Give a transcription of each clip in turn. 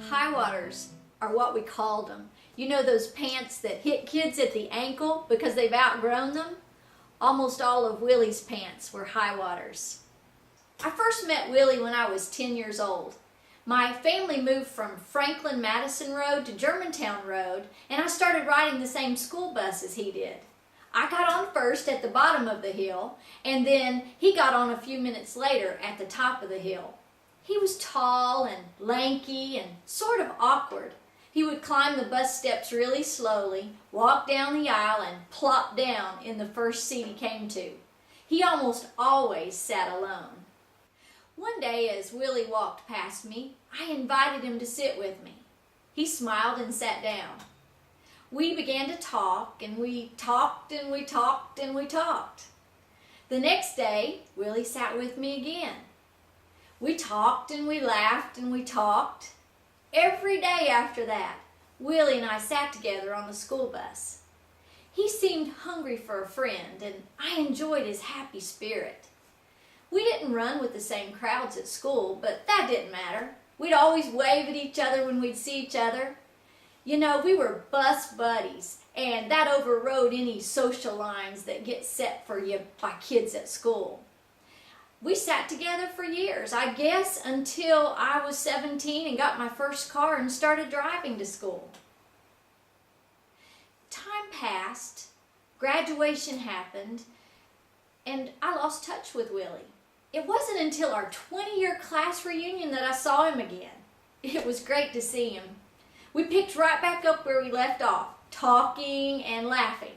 High waters are what we called them. You know those pants that hit kids at the ankle because they've outgrown them? Almost all of Willie's pants were high waters. I first met Willie when I was 10 years old. My family moved from Franklin Madison Road to Germantown Road, and I started riding the same school bus as he did. I got on first at the bottom of the hill, and then he got on a few minutes later at the top of the hill. He was tall and lanky and sort of awkward. He would climb the bus steps really slowly, walk down the aisle, and plop down in the first seat he came to. He almost always sat alone. One day as Willie walked past me, I invited him to sit with me. He smiled and sat down. We began to talk, and we talked, and we talked, and we talked. The next day, Willie sat with me again. We talked, and we laughed, and we talked. Every day after that, Willie and I sat together on the school bus. He seemed hungry for a friend, and I enjoyed his happy spirit. We didn't run with the same crowds at school, but that didn't matter. We'd always wave at each other when we'd see each other. You know, we were bus buddies, and that overrode any social lines that get set for you by kids at school. We sat together for years, I guess, until I was 17 and got my first car and started driving to school. Time passed, graduation happened, and I lost touch with Willie. It wasn't until our 20-year class reunion that I saw him again. It was great to see him. We picked right back up where we left off, talking and laughing.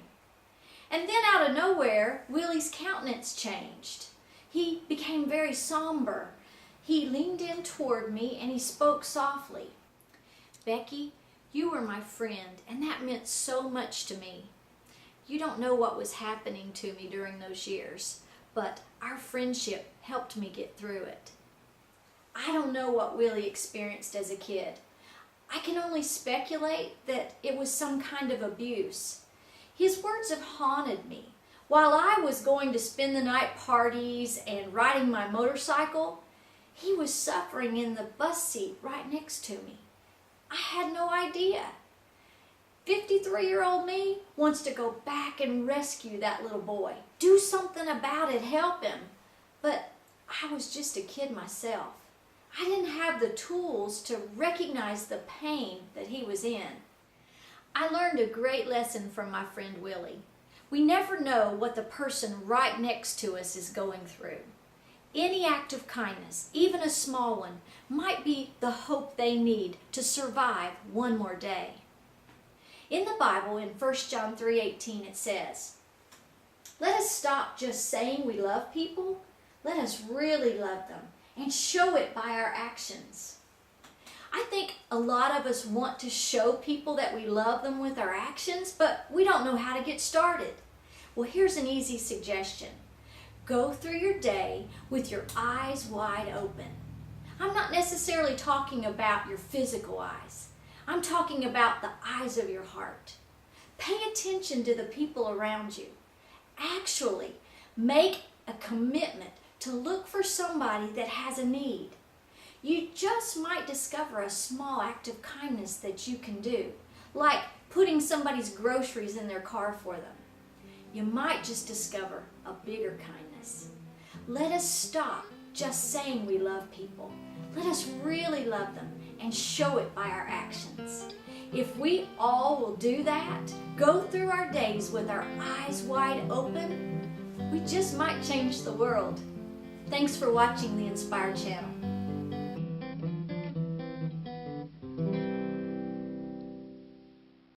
And then out of nowhere, Willie's countenance changed. He became very somber. He leaned in toward me and he spoke softly. "Becky, you were my friend, and that meant so much to me. You don't know what was happening to me during those years, but our friendship helped me get through it." I don't know what Willie experienced as a kid. I can only speculate that it was some kind of abuse. His words have haunted me. While I was going to spend the night parties and riding my motorcycle, he was suffering in the bus seat right next to me. I had no idea. 53-year-old me wants to go back and rescue that little boy. Do something about it, help him. But I was just a kid myself. I didn't have the tools to recognize the pain that he was in. I learned a great lesson from my friend Willie. We never know what the person right next to us is going through. Any act of kindness, even a small one, might be the hope they need to survive one more day. In the Bible, in 1 John 3:18, it says, "Let us stop just saying we love people. Let us really love them and show it by our actions." I think a lot of us want to show people that we love them with our actions, but we don't know how to get started. Well, here's an easy suggestion. Go through your day with your eyes wide open. I'm not necessarily talking about your physical eyes. I'm talking about the eyes of your heart. Pay attention to the people around you. Actually, make a commitment to look for somebody that has a need. You just might discover a small act of kindness that you can do, like putting somebody's groceries in their car for them. You might just discover a bigger kindness. Let us stop just saying we love people. Let us really love them and show it by our actions. If we all will do that, go through our days with our eyes wide open, we just might change the world. Thanks for watching the Inspire channel.